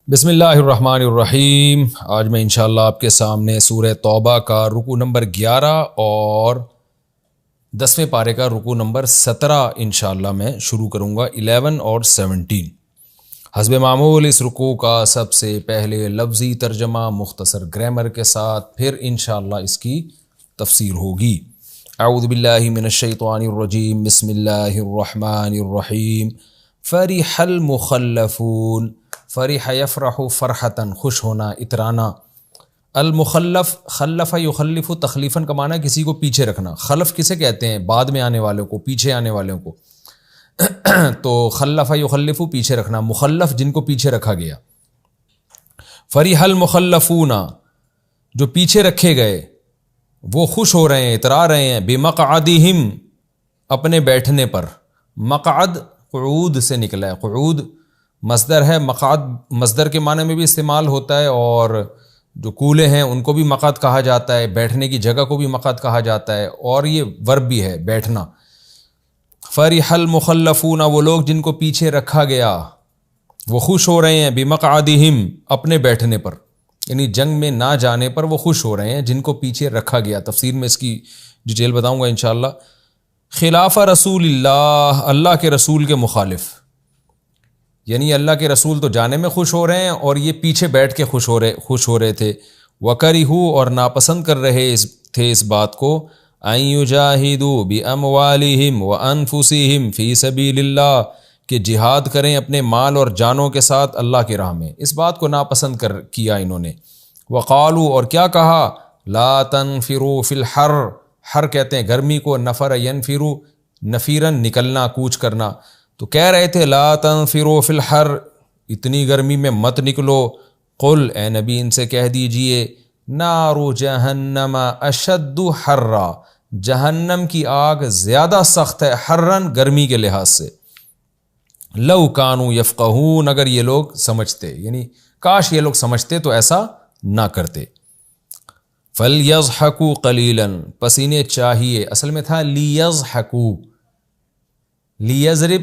بسم اللہ الرحمن الرحیم۔ آج میں انشاءاللہ آپ کے سامنے سورہ توبہ کا رکوع نمبر 11 اور 10ویں پارے کا رکوع نمبر 17 انشاءاللہ میں شروع کروں گا، 11 اور 17۔ حسب معمول اس رکوع کا سب سے پہلے لفظی ترجمہ مختصر گرامر کے ساتھ، پھر انشاءاللہ اس کی تفسیر ہوگی۔ اعوذ باللہ من الشیطان الرجیم، بسم اللہ الرحمن الرحیم۔ فرح المخلفون، فرح یفرح فرحتاً، خوش ہونا، اترانا۔ المخلف، خلف یخلف، تخلیفاً کا معنی کسی کو پیچھے رکھنا۔ خلف کسے کہتے ہیں؟ بعد میں آنے والوں کو، پیچھے آنے والوں کو۔ تو خلف یخلف پیچھے رکھنا، مخلف جن کو پیچھے رکھا گیا۔ فرح المخلفون، جو پیچھے رکھے گئے وہ خوش ہو رہے ہیں، اترا رہے ہیں، بمقعدہم، اپنے بیٹھنے پر۔ مقعد قعود سے نکلا ہے، قعود مصدر ہے، مقعد مصدر کے معنی میں بھی استعمال ہوتا ہے، اور جو کولے ہیں ان کو بھی مقعد کہا جاتا ہے، بیٹھنے کی جگہ کو بھی مقعد کہا جاتا ہے، اور یہ ورب بھی ہے، بیٹھنا۔ فرح المخلفون، وہ لوگ جن کو پیچھے رکھا گیا وہ خوش ہو رہے ہیں، بمقعدہم، اپنے بیٹھنے پر، یعنی جنگ میں نہ جانے پر وہ خوش ہو رہے ہیں جن کو پیچھے رکھا گیا۔ تفسیر میں اس کی ڈیٹیل بتاؤں گا انشاءاللہ۔ خلاف رسول اللہ، اللہ کے رسول کے مخالف، یعنی اللہ کے رسول تو جانے میں خوش ہو رہے ہیں اور یہ پیچھے بیٹھ کے خوش ہو رہے تھے۔ وَكَرِهُ، اور ناپسند کر رہے تھے اس بات کو، أَن يُجَاهِدُوا بِأَمْوَالِهِمْ وَأَنفُسِهِمْ فِي سَبِيلِ اللَّهِ، کہ جہاد کریں اپنے مال اور جانوں کے ساتھ اللہ کی راہ میں۔ اس بات کو ناپسند کیا انہوں نے۔ وَقَالُوا، اور کیا کہا، لَا تَنْفِرُوا فِي الْحَرِّ، حر کہتے ہیں گرمی کو، نفر ينفروا، نفیرن نکلنا، کوچ کرنا۔ تو کہہ رہے تھے لا تنفروا فی الحر، اتنی گرمی میں مت نکلو۔ قل، اے نبی ان سے کہہ دیجئے، نار جہنم اشد حرا، جہنم کی آگ زیادہ سخت ہے، حرن گرمی کے لحاظ سے۔ لو کانوا یفقہون، اگر یہ لوگ سمجھتے، یعنی کاش یہ لوگ سمجھتے تو ایسا نہ کرتے۔ فلیضحکوا قلیلا، پس انہیں چاہیے، اصل میں تھا لیضحکوا، لیضرب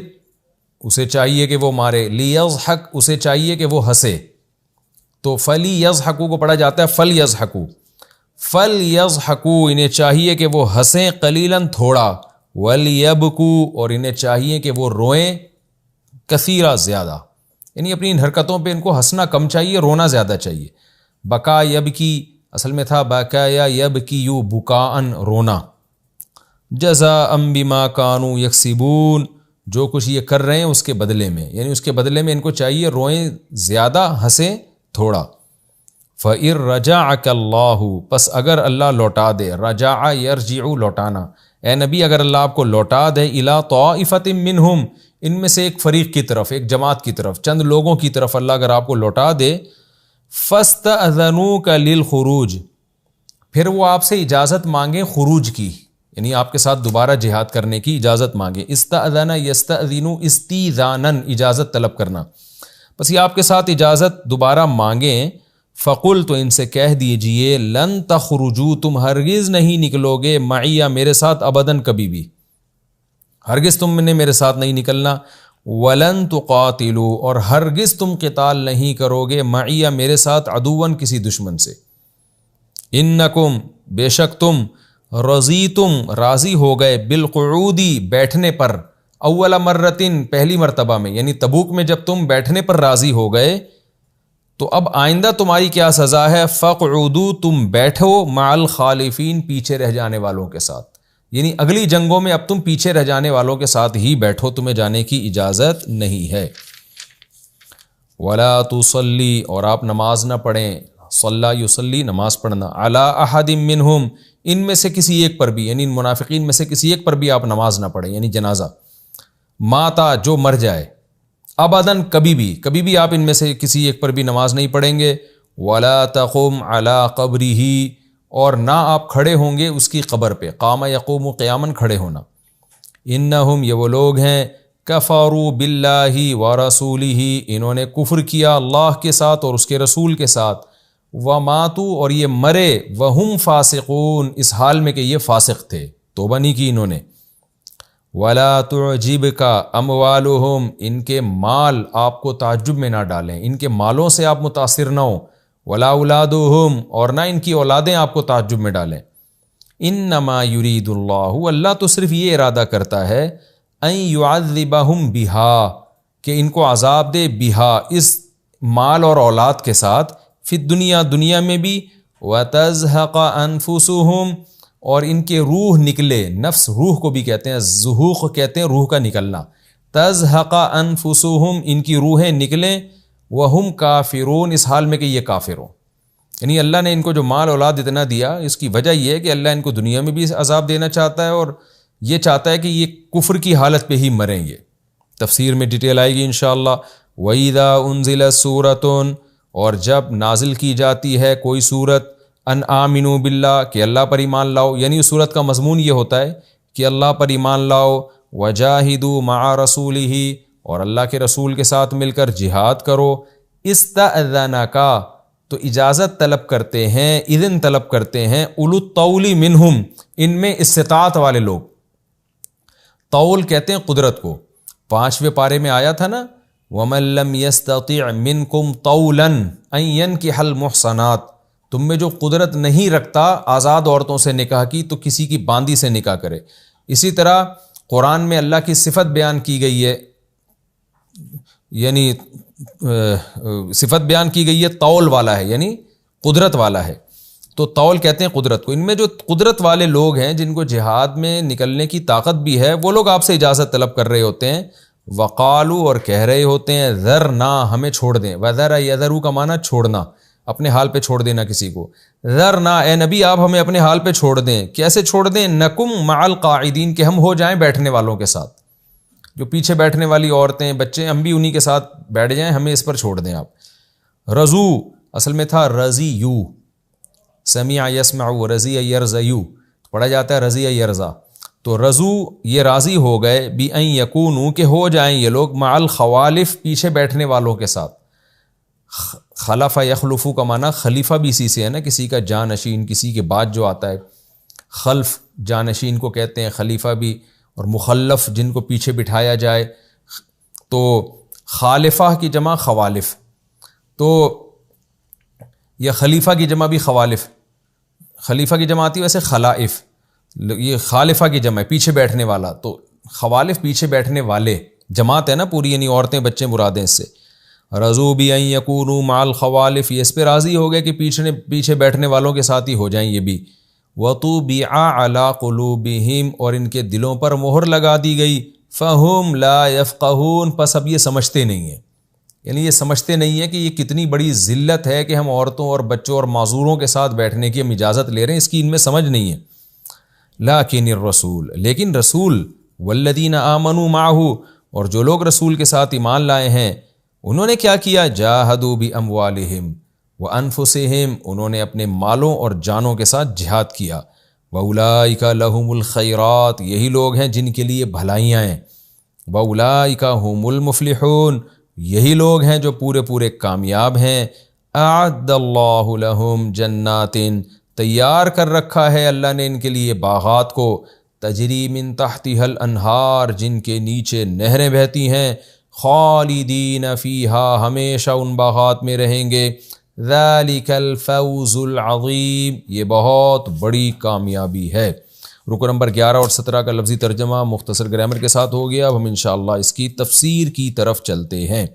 اسے چاہیے کہ وہ مارے، لیضحک اسے چاہیے کہ وہ ہنسے، تو فلیضحکوا کو پڑھا جاتا ہے فلیضحکوا۔ فلیضحکوا، انہیں چاہیے کہ وہ ہنسیں، قلیلا تھوڑا، ولیبکوا، اور انہیں چاہیے کہ وہ روئیں، کثیرا زیادہ، یعنی اپنی ان حرکتوں پہ ان کو ہنسنا کم چاہیے، رونا زیادہ چاہیے۔ بکا یبکی، اصل میں تھا بکایا یبکیو، بکاءن رونا۔ جزاء بما كانوا یکسبون، جو کچھ یہ کر رہے ہیں اس کے بدلے میں، یعنی اس کے بدلے میں ان کو چاہیے روئیں زیادہ، ہنسیں تھوڑا۔ فَإِن رَجَعَكَ اللَّهُ، پس اگر اللہ لوٹا دے، رجع یرجع لوٹانا، اے نبی اگر اللہ آپ کو لوٹا دے، إِلَىٰ طَائِفَةٍ مِّنْهُمْ، ان میں سے ایک فریق کی طرف، ایک جماعت کی طرف، چند لوگوں کی طرف اللہ اگر آپ کو لوٹا دے، فَاسْتَأْذَنُوكَ لِلْخُرُوجِ، پھر وہ آپ سے اجازت مانگیں خروج کی، یعنی آپ کے ساتھ دوبارہ جہاد کرنے کی اجازت مانگے۔ استأذن یستأذن استیذانا، اجازت طلب کرنا، بس یہ آپ کے ساتھ اجازت دوبارہ مانگیں۔ فقل، تو ان سے کہہ دیجئے، لن تخرجوا، تم ہرگز نہیں نکلو گے، معی، میرے ساتھ، ابداً کبھی بھی، ہرگز تم نے میرے ساتھ نہیں نکلنا۔ ولن تقاتلوا، اور ہرگز تم قتال نہیں کرو گے، معی، میرے ساتھ، عدواً کسی دشمن سے۔ انکم، بے شک تم، رضیتم، راضی ہو گئے، بالقعودی، بیٹھنے پر، اول مرتن، پہلی مرتبہ میں، یعنی تبوک میں جب تم بیٹھنے پر راضی ہو گئے تو اب آئندہ تمہاری کیا سزا ہے، فقعودوا، تم بیٹھو، مع الخالفین، پیچھے رہ جانے والوں کے ساتھ، یعنی اگلی جنگوں میں اب تم پیچھے رہ جانے والوں کے ساتھ ہی بیٹھو، تمہیں جانے کی اجازت نہیں ہے۔ ولا تصلی، اور آپ نماز نہ پڑھیں، صلی یصلی، نماز پڑھنا، علی احد منہم، ان میں سے کسی ایک پر بھی، یعنی ان منافقین میں سے کسی ایک پر بھی آپ نماز نہ پڑھیں، یعنی جنازہ، ماتا، جو مر جائے، ابداً، کبھی بھی آپ ان میں سے کسی ایک پر بھی نماز نہیں پڑھیں گے۔ ولا تقم علی قبرہ، اور نہ آپ کھڑے ہوں گے اس کی قبر پہ، قام یقوم، قیاماً، کھڑے ہونا۔ انہم، یہ وہ لوگ ہیں، کفروا باللہ ورسولہ، انہوں نے کفر کیا اللہ کے ساتھ اور اس کے رسول کے ساتھ، وماتوا، اور یہ مرے، وہم فاسقون، اس حال میں کہ یہ فاسق تھے، توبہ نہیں کی انہوں نے۔ ولا تعجبک اموالہم، ان کے مال آپ کو تعجب میں نہ ڈالیں، ان کے مالوں سے آپ متاثر نہ ہوں، ولا اولادہم، اور نہ ان کی اولادیں آپ کو تعجب میں ڈالیں۔ انما یرید اللہ، اللہ تو صرف یہ ارادہ کرتا ہے، ان یعذبہم بہا، کہ ان کو عذاب دے، بہا، اس مال اور اولاد کے ساتھ، فی الدنیا، دنیا میں بھی، وتزہق انفسہم، اور ان کے روح نکلے، نفس روح کو بھی کہتے ہیں، زہوق کہتے ہیں روح کا نکلنا، تزہق انفسہم، ان کی روحیں نکلیں، وہم کافرون، اس حال میں کہ یہ کافر ہوں۔ یعنی اللہ نے ان کو جو مال اولاد اتنا دیا، اس کی وجہ یہ ہے کہ اللہ ان کو دنیا میں بھی عذاب دینا چاہتا ہے، اور یہ چاہتا ہے کہ یہ کفر کی حالت پہ ہی مریں یہ۔ تفسیر میں ڈیٹیل آئے گی انشاءاللہ۔ وَإِذَا أُنزِلَتْ سُورَةٌ، اور جب نازل کی جاتی ہے کوئی سورت، ان آمنوا باللہ، کہ اللہ پر ایمان لاؤ، یعنی اس سورت کا مضمون یہ ہوتا ہے کہ اللہ پر ایمان لاؤ، وَجَاهِدُوا مَعَ رَسُولِهِ، اور اللہ کے رسول کے ساتھ مل کر جہاد کرو، اسْتَأْذَنَكَ، تو اجازت طلب کرتے ہیں، اذن طلب کرتے ہیں، اولو الطول منہم، ان میں استطاعت والے لوگ۔ طول کہتے ہیں قدرت کو، 5ویں پارے میں آیا تھا نا، وَمَن لَّمْ يَسْتَطِعْ مِنْكُمْ طَوْلًا أَن يَنكِحَ الْمُحْصَنَاتِ، تم میں جو قدرت نہیں رکھتا آزاد عورتوں سے نکاح کی، تو کسی کی باندی سے نکاح کرے۔ اسی طرح قرآن میں اللہ کی صفت بیان کی گئی ہے، یعنی صفت بیان کی گئی ہے، طول والا ہے، یعنی قدرت والا ہے، تو طول کہتے ہیں قدرت کو۔ ان میں جو قدرت والے لوگ ہیں، جن کو جہاد میں نکلنے کی طاقت بھی ہے، وہ لوگ آپ سے اجازت طلب کر رہے ہوتے ہیں، وقالو، اور کہہ رہے ہوتے ہیں، ذرنا، ہمیں چھوڑ دیں، وذر یذرو کا معنی چھوڑنا، اپنے حال پہ چھوڑ دینا کسی کو، ذرنا، اے نبی آپ ہمیں اپنے حال پہ چھوڑ دیں، کیسے چھوڑ دیں، نکم مع القاعدین، کہ ہم ہو جائیں بیٹھنے والوں کے ساتھ، جو پیچھے بیٹھنے والی عورتیں بچے، ہم بھی انہی کے ساتھ بیٹھ جائیں، ہمیں اس پر چھوڑ دیں آپ۔ رضو اصل میں تھا رضی یو، سمع یسمع، رضی یرضیو، پڑھا جاتا ہے رضی یرضا، تو رضو یہ راضی ہو گئے، بی ان یکونوا، کہ ہو جائیں یہ لوگ، مع الخوالف، پیچھے بیٹھنے والوں کے ساتھ۔ خلف یخلفو کا معنی خلیفہ بھی اسی سے ہے نا، کسی کا جانشین، کسی کے بعد جو آتا ہے، خلف جانشین کو کہتے ہیں، خلیفہ بھی، اور مخلف جن کو پیچھے بٹھایا جائے، تو خالفہ کی جمع خوالف، تو یہ خلیفہ کی جمع بھی خوالف، خلیفہ کی جمع آتی ہے ویسے خلائف، یہ خالفہ کی جمع ہے، پیچھے بیٹھنے والا، تو خوالف پیچھے بیٹھنے والے، جماعت ہے نا پوری، یعنی عورتیں بچے مرادیں اس سے۔ رضو بی ان یکونوا مع الخوالف، یہ اس پہ راضی ہو گئے کہ پیچھے بیٹھنے والوں کے ساتھ ہی ہو جائیں یہ بھی۔ وطبع علی قلوبہم، اور ان کے دلوں پر مہر لگا دی گئی، فہم لا یفقہون، پس اب یہ سمجھتے نہیں ہیں، یعنی یہ سمجھتے نہیں ہیں کہ یہ کتنی بڑی ذلت ہے کہ ہم عورتوں اور بچوں اور معذوروں کے ساتھ بیٹھنے کی ہم اجازت لے رہے ہیں، اس کی ان میں سمجھ نہیں ہے۔ لیکن الرسول، لیکن رسول، والذین آمنوا معہ، اور جو لوگ رسول کے ساتھ ایمان لائے ہیں، انہوں نے کیا کیا، جاہدوا باموالہم وانفسہم، انہوں نے اپنے مالوں اور جانوں کے ساتھ جہاد کیا، واولئک لہم الخیرات، یہی لوگ ہیں جن کے لیے بھلائیاں ہیں، واولئک ھم المفلحون، یہی لوگ ہیں جو پورے کامیاب ہیں۔ اعد اللہ لہم جنات، تیار کر رکھا ہے اللہ نے ان کے لیے باغات کو، تجری من تحتها الانہار، جن کے نیچے نہریں بہتی ہیں، خالدین فیہا، ہمیشہ ان باغات میں رہیں گے، ذالک الفوز العظیم، یہ بہت بڑی کامیابی ہے۔ رکو نمبر 11 اور 17 کا لفظی ترجمہ مختصر گرامر کے ساتھ ہو گیا، اب ہم انشاءاللہ اس کی تفسیر کی طرف چلتے ہیں۔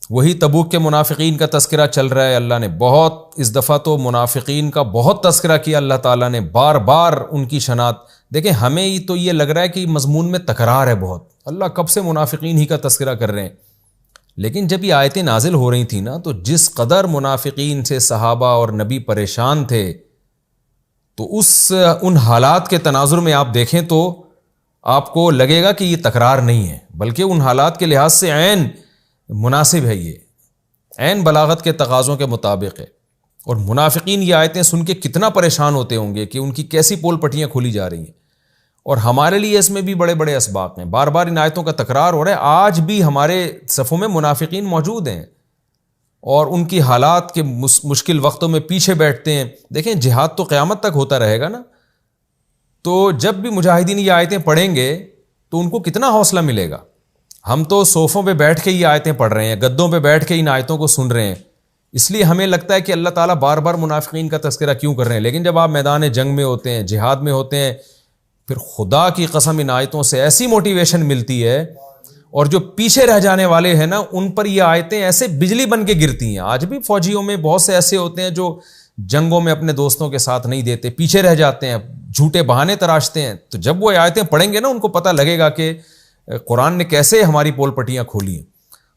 وہی تبوک کے منافقین کا تذکرہ چل رہا ہے، اللہ نے بہت، اس دفعہ تو منافقین کا بہت تذکرہ کیا اللہ تعالیٰ نے، بار بار ان کی شناعت۔ دیکھیں ہمیں تو یہ لگ رہا ہے کہ مضمون میں تکرار ہے بہت، اللہ کب سے منافقین ہی کا تذکرہ کر رہے ہیں، لیکن جب یہ آیتیں نازل ہو رہی تھیں نا، تو جس قدر منافقین سے صحابہ اور نبی پریشان تھے، تو ان حالات کے تناظر میں آپ دیکھیں تو آپ کو لگے گا کہ یہ تکرار نہیں ہے، بلکہ ان حالات کے لحاظ سے عین مناسب ہے، یہ عین بلاغت کے تقاضوں کے مطابق ہے۔ اور منافقین یہ آیتیں سن کے کتنا پریشان ہوتے ہوں گے کہ ان کی کیسی پول پٹیاں کھولی جا رہی ہیں، اور ہمارے لیے اس میں بھی بڑے بڑے اسباق ہیں، بار بار ان آیتوں کا تکرار ہو رہا ہے، آج بھی ہمارے صفوں میں منافقین موجود ہیں، اور ان کی حالات کے مشکل وقتوں میں پیچھے بیٹھتے ہیں۔ دیکھیں جہاد تو قیامت تک ہوتا رہے گا نا، تو جب بھی مجاہدین یہ آیتیں پڑھیں گے تو ان کو کتنا حوصلہ ملے گا. ہم تو صوفوں پہ بیٹھ کے یہ آیتیں پڑھ رہے ہیں, گدوں پہ بیٹھ کے ان آیتوں کو سن رہے ہیں, اس لیے ہمیں لگتا ہے کہ اللہ تعالیٰ بار بار منافقین کا تذکرہ کیوں کر رہے ہیں. لیکن جب آپ میدان جنگ میں ہوتے ہیں, جہاد میں ہوتے ہیں, پھر خدا کی قسم ان آیتوں سے ایسی موٹیویشن ملتی ہے, اور جو پیچھے رہ جانے والے ہیں نا ان پر یہ آیتیں ایسے بجلی بن کے گرتی ہیں. آج بھی فوجیوں میں بہت سے ایسے ہوتے ہیں جو جنگوں میں اپنے دوستوں کے ساتھ نہیں دیتے, پیچھے رہ جاتے ہیں, جھوٹے بہانے تراشتے ہیں. تو جب وہ آیتیں پڑھیں گے نا ان کو پتہ لگے گا کہ قرآن نے کیسے ہماری پول پٹیاں کھولی ہیں.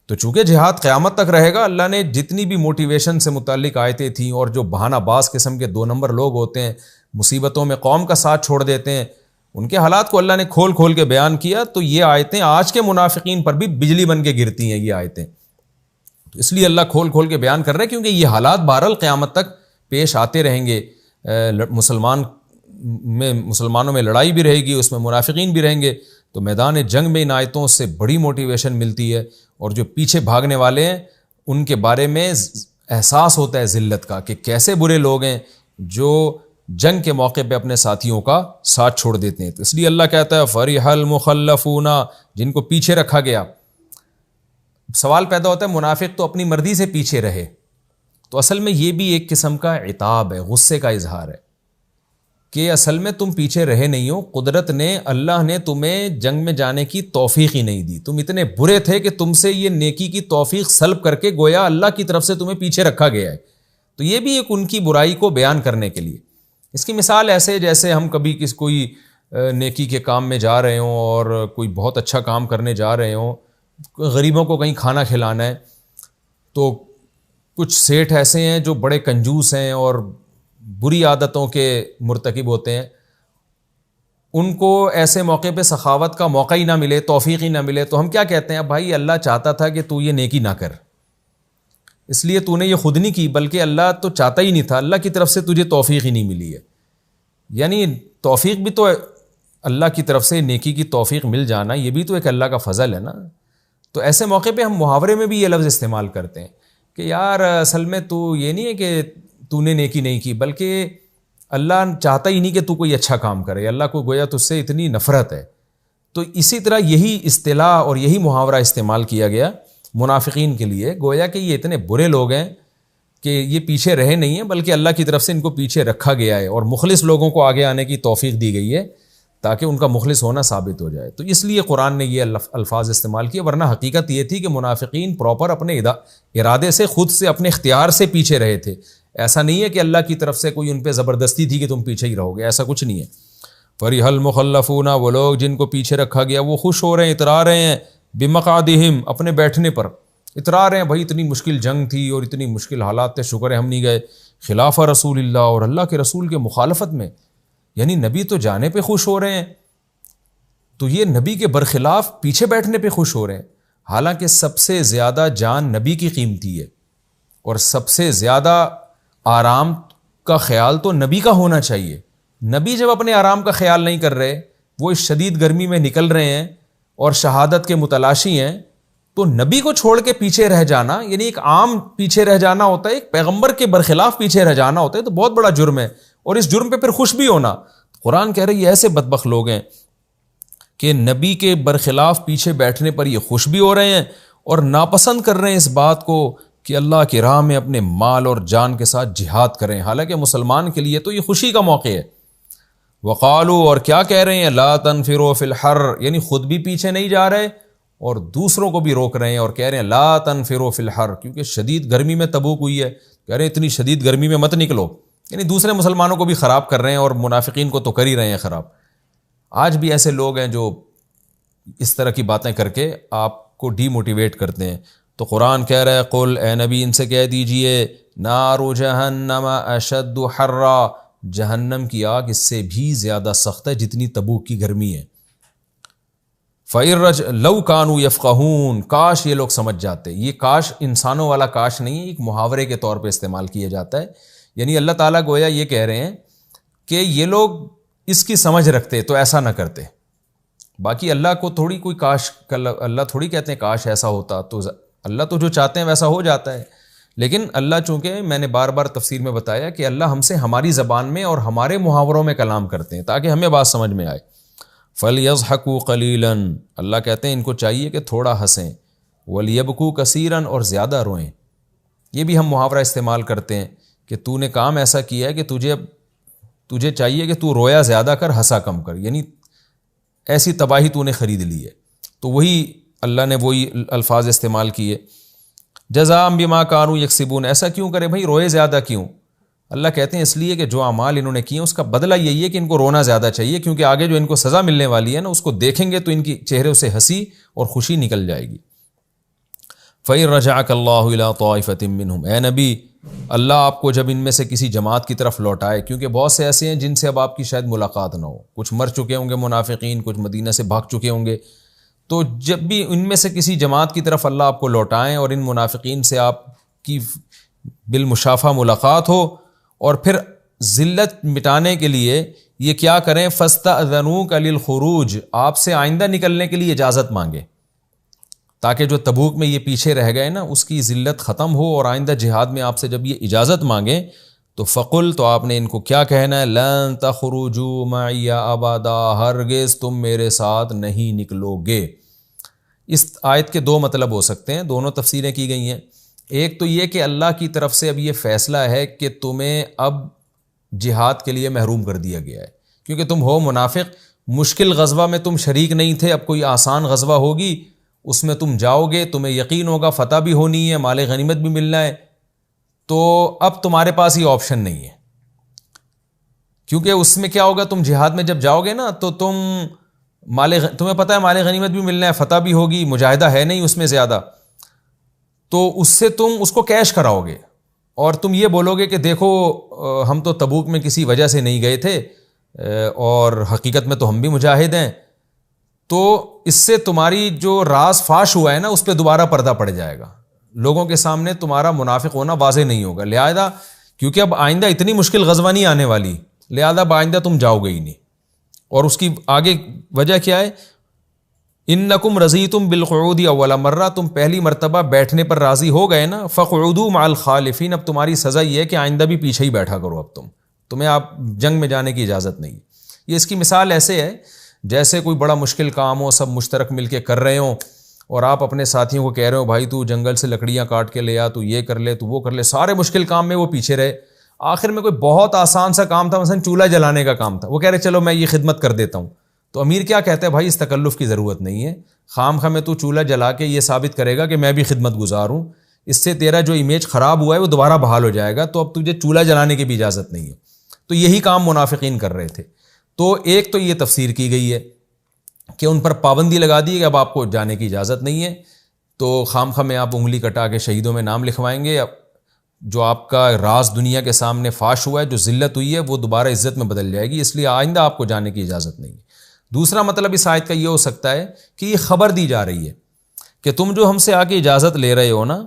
تو چونکہ جہاد قیامت تک رہے گا, اللہ نے جتنی بھی موٹیویشن سے متعلق آیتیں تھیں, اور جو بہانہ باز قسم کے 2 نمبر لوگ ہوتے ہیں, مصیبتوں میں قوم کا ساتھ چھوڑ دیتے ہیں, ان کے حالات کو اللہ نے کھول کھول کے بیان کیا. تو یہ آیتیں آج کے منافقین پر بھی بجلی بن کے گرتی ہیں یہ آیتیں. تو اس لیے اللہ کھول کھول کے بیان کر رہے ہیں, کیونکہ یہ حالات بہرحال قیامت تک پیش آتے رہیں گے. مسلمانوں میں لڑائی بھی رہے گی, اس میں منافقین بھی رہیں گے. تو میدان جنگ میں ان آیتوں سے بڑی موٹیویشن ملتی ہے, اور جو پیچھے بھاگنے والے ہیں ان کے بارے میں احساس ہوتا ہے ذلت کا, کہ کیسے برے لوگ ہیں جو جنگ کے موقع پہ اپنے ساتھیوں کا ساتھ چھوڑ دیتے ہیں. تو اس لیے اللہ کہتا ہے فرح المخلفون, جن کو پیچھے رکھا گیا. سوال پیدا ہوتا ہے منافق تو اپنی مرضی سے پیچھے رہے, تو اصل میں یہ بھی ایک قسم کا عتاب ہے, غصے کا اظہار ہے کہ اصل میں تم پیچھے رہے نہیں ہو. قدرت نے, اللہ نے تمہیں جنگ میں جانے کی توفیق ہی نہیں دی. تم اتنے برے تھے کہ تم سے یہ نیکی کی توفیق سلب کر کے گویا اللہ کی طرف سے تمہیں پیچھے رکھا گیا ہے. تو یہ بھی ایک ان کی برائی کو بیان کرنے کے لیے. اس کی مثال ایسے جیسے ہم کبھی کوئی نیکی کے کام میں جا رہے ہوں اور کوئی بہت اچھا کام کرنے جا رہے ہوں, غریبوں کو کہیں کھانا کھلانا ہے, تو کچھ سیٹھ ایسے ہیں جو بڑے کنجوس ہیں اور بری عادتوں کے مرتکب ہوتے ہیں. ان کو ایسے موقع پہ سخاوت کا موقع ہی نہ ملے, توفیق ہی نہ ملے, تو ہم کیا کہتے ہیں, بھائی اللہ چاہتا تھا کہ تو یہ نیکی نہ کر, اس لیے تو نے یہ خود نہیں کی, بلکہ اللہ تو چاہتا ہی نہیں تھا, اللہ کی طرف سے تجھے توفیق ہی نہیں ملی ہے. یعنی توفیق بھی تو اللہ کی طرف سے, نیکی کی توفیق مل جانا یہ بھی تو ایک اللہ کا فضل ہے نا. تو ایسے موقع پہ ہم محاورے میں بھی یہ لفظ استعمال کرتے ہیں کہ یار اصل میں تو یہ نہیں ہے کہ تو نے نیکی نہیں کی, بلکہ اللہ چاہتا ہی نہیں کہ تو کوئی اچھا کام کرے, اللہ کو گویا تجھ سے اتنی نفرت ہے. تو اسی طرح یہی اصطلاح اور یہی محاورہ استعمال کیا گیا منافقین کے لیے, گویا کہ یہ اتنے برے لوگ ہیں کہ یہ پیچھے رہے نہیں ہیں, بلکہ اللہ کی طرف سے ان کو پیچھے رکھا گیا ہے, اور مخلص لوگوں کو آگے آنے کی توفیق دی گئی ہے تاکہ ان کا مخلص ہونا ثابت ہو جائے. تو اس لیے قرآن نے یہ الفاظ استعمال کیے, ورنہ حقیقت یہ تھی کہ منافقین پراپر اپنے ارادے سے, خود سے, اپنے اختیار سے پیچھے رہے تھے. ایسا نہیں ہے کہ اللہ کی طرف سے کوئی ان پہ زبردستی تھی کہ تم پیچھے ہی رہو گے, ایسا کچھ نہیں ہے. فرح المخلفون, وہ لوگ جن کو پیچھے رکھا گیا وہ خوش ہو رہے ہیں, اترا رہے ہیں, بمقعدہم, اپنے بیٹھنے پر اترا رہے ہیں. بھائی اتنی مشکل جنگ تھی اور اتنی مشکل حالات تھے, شکر ہے ہم نہیں گئے. خلاف رسول اللہ, اور اللہ کے رسول کے مخالفت میں, یعنی نبی تو جانے پہ خوش ہو رہے ہیں, تو یہ نبی کے برخلاف پیچھے بیٹھنے پہ خوش ہو رہے ہیں. حالانکہ سب سے زیادہ جان نبی کی قیمتی ہے, اور سب سے زیادہ آرام کا خیال تو نبی کا ہونا چاہیے. نبی جب اپنے آرام کا خیال نہیں کر رہے, وہ اس شدید گرمی میں نکل رہے ہیں اور شہادت کے متلاشی ہیں, تو نبی کو چھوڑ کے پیچھے رہ جانا, یعنی ایک عام پیچھے رہ جانا ہوتا ہے, ایک پیغمبر کے برخلاف پیچھے رہ جانا ہوتا ہے, تو بہت بڑا جرم ہے. اور اس جرم پہ پھر خوش بھی ہونا. قرآن کہہ رہے یہ ایسے بدبخت لوگ ہیں کہ نبی کے برخلاف پیچھے بیٹھنے پر یہ خوش بھی ہو رہے ہیں اور ناپسند کر رہے ہیں اس بات کو کہ اللہ کی راہ میں اپنے مال اور جان کے ساتھ جہاد کریں. حالانکہ مسلمان کے لیے تو یہ خوشی کا موقع ہے. وقالو, اور کیا کہہ رہے ہیں, لا تنفروا فی الحر, یعنی خود بھی پیچھے نہیں جا رہے اور دوسروں کو بھی روک رہے ہیں, اور کہہ رہے ہیں لا تنفروا فی الحر, کیونکہ شدید گرمی میں تبوک ہوئی ہے, کہہ رہے ہیں اتنی شدید گرمی میں مت نکلو. یعنی دوسرے مسلمانوں کو بھی خراب کر رہے ہیں, اور منافقین کو تو کر ہی رہے ہیں خراب. آج بھی ایسے لوگ ہیں جو اس طرح کی باتیں کر کے آپ کو ڈی موٹیویٹ کرتے ہیں. تو قرآن کہہ رہا ہے قل, اے نبی ان سے کہہ دیجئے, نار جہنم اشد حرا, جہنم کی آگ اس سے بھی زیادہ سخت ہے جتنی تبوک کی گرمی ہے. فَإِرَّجْ لَوْ كَانُوا يَفْقَهُونَ, کاش یہ لوگ سمجھ جاتے. یہ کاش انسانوں والا کاش نہیں ہے, ایک محاورے کے طور پہ استعمال کیا جاتا ہے. یعنی اللہ تعالیٰ گویا یہ کہہ رہے ہیں کہ یہ لوگ اس کی سمجھ رکھتے تو ایسا نہ کرتے. باقی اللہ کو تھوڑی کوئی کاش, اللہ تھوڑی کہتے ہیں کاش ایسا ہوتا, تو اللہ تو جو چاہتے ہیں ویسا ہو جاتا ہے. لیکن اللہ چونکہ میں نے بار بار تفسیر میں بتایا کہ اللہ ہم سے ہماری زبان میں اور ہمارے محاوروں میں کلام کرتے ہیں تاکہ ہمیں بات سمجھ میں آئے. فَلْيَضْحَكُوا قَلِيلًا، اللہ کہتے ہیں ان کو چاہیے کہ تھوڑا ہنسیں. وَلْيَبْكُوا كَثِيرًا، اور زیادہ روئیں. یہ بھی ہم محاورہ استعمال کرتے ہیں کہ تو نے کام ایسا کیا ہے کہ تجھے چاہیے کہ تو رویا زیادہ کر ہنسا کم کر، یعنی ایسی تباہی تو نے خرید لی ہے. تو وہی اللہ نے وہی الفاظ استعمال کیے. جزاء بما كانوا یکسبون، ایسا کیوں کرے بھائی، روئے زیادہ کیوں؟ اللہ کہتے ہیں اس لیے کہ جو اعمال انہوں نے کیے اس کا بدلہ یہی ہے کہ ان کو رونا زیادہ چاہیے، کیونکہ آگے جو ان کو سزا ملنے والی ہے نا اس کو دیکھیں گے تو ان کی چہروں سے ہنسی اور خوشی نکل جائے گی. فَإِن رَجَعَكَ اللَّهُ إِلَىٰ طَائِفَةٍ مِّنْهُمْ، اے نبی اللہ آپ کو جب ان میں سے کسی جماعت کی طرف لوٹائے، کیونکہ بہت سے ایسے ہیں جن سے اب آپ کی شاید ملاقات نہ ہو، کچھ مر چکے ہوں گے منافقین، کچھ مدینہ سے بھاگ چکے ہوں گے، تو جب بھی ان میں سے کسی جماعت کی طرف اللہ آپ کو لوٹائیں اور ان منافقین سے آپ کی بالمشافہ ملاقات ہو، اور پھر ذلت مٹانے کے لیے یہ کیا کریں، فَاسْتَأْذَنُوكَ لِلْخُرُوجِ، آپ سے آئندہ نکلنے کے لیے اجازت مانگیں، تاکہ جو تبوک میں یہ پیچھے رہ گئے نا اس کی ذلت ختم ہو، اور آئندہ جہاد میں آپ سے جب یہ اجازت مانگیں تو فقل، تو آپ نے ان کو کیا کہنا ہے، لن تخرجوا معی ابدا، ہرگز تم میرے ساتھ نہیں نکلو گے. اس آیت کے دو مطلب ہو سکتے ہیں، دونوں تفسیریں کی گئی ہیں. ایک تو یہ کہ اللہ کی طرف سے اب یہ فیصلہ ہے کہ تمہیں اب جہاد کے لیے محروم کر دیا گیا ہے، کیونکہ تم ہو منافق، مشکل غزوہ میں تم شریک نہیں تھے، اب کوئی آسان غزوہ ہوگی اس میں تم جاؤ گے، تمہیں یقین ہوگا فتح بھی ہونی ہے، مال غنیمت بھی ملنا ہے، تو اب تمہارے پاس یہ آپشن نہیں ہے. کیونکہ اس میں کیا ہوگا، تم جہاد میں جب جاؤ گے نا تو تمہیں پتہ ہے مال غنیمت بھی ملنا ہے، فتح بھی ہوگی، مجاہدہ ہے نہیں اس میں زیادہ، تو اس سے تم اس کو کیش کراؤ گے، اور تم یہ بولو گے کہ دیکھو ہم تو تبوک میں کسی وجہ سے نہیں گئے تھے، اور حقیقت میں تو ہم بھی مجاہد ہیں. تو اس سے تمہاری جو راز فاش ہوا ہے نا اس پہ دوبارہ پردہ پڑ جائے گا، لوگوں کے سامنے تمہارا منافق ہونا واضح نہیں ہوگا. لہذا کیونکہ اب آئندہ اتنی مشکل غزوہ نہیں آنے والی، لہذا اب آئندہ تم جاؤ گے ہی نہیں. اور اس کی آگے وجہ کیا ہے، انکم رضیتم بالقعود اول مرہ، تم پہلی مرتبہ بیٹھنے پر راضی ہو گئے نا، فقعدوا مع الخالفین، اب تمہاری سزا یہ ہے کہ آئندہ بھی پیچھے ہی بیٹھا کرو، اب تمہیں آپ جنگ میں جانے کی اجازت نہیں. یہ اس کی مثال ایسے ہے جیسے کوئی بڑا مشکل کام ہو، سب مشترک مل کے کر رہے ہوں، اور آپ اپنے ساتھیوں کو کہہ رہے ہو بھائی تو جنگل سے لکڑیاں کاٹ کے لے آ، تو یہ کر لے، تو وہ کر لے، سارے مشکل کام میں وہ پیچھے رہے. آخر میں کوئی بہت آسان سا کام تھا، مثلا چولہا جلانے کا کام تھا، وہ کہہ رہے چلو میں یہ خدمت کر دیتا ہوں. تو امیر کیا کہتا ہے، بھائی اس تکلف کی ضرورت نہیں ہے، خام خواہ میں تو چولہا جلا کے یہ ثابت کرے گا کہ میں بھی خدمت گزار ہوں، اس سے تیرا جو امیج خراب ہوا ہے وہ دوبارہ بحال ہو جائے گا، تو اب تجھے چولہا جلانے کی بھی اجازت نہیں ہے. تو یہی کام منافقین کر رہے تھے. تو ایک تو یہ تفسیر کی گئی ہے کہ ان پر پابندی لگا دی کہ اب آپ کو جانے کی اجازت نہیں ہے، تو خام خواہ میں آپ انگلی کٹا کے شہیدوں میں نام لکھوائیں گے، جو آپ کا راز دنیا کے سامنے فاش ہوا ہے، جو ذلت ہوئی ہے وہ دوبارہ عزت میں بدل جائے گی، اس لیے آئندہ آپ کو جانے کی اجازت نہیں ہے. دوسرا مطلب اس آیت کا یہ ہو سکتا ہے کہ یہ خبر دی جا رہی ہے کہ تم جو ہم سے آ کے اجازت لے رہے ہو نا،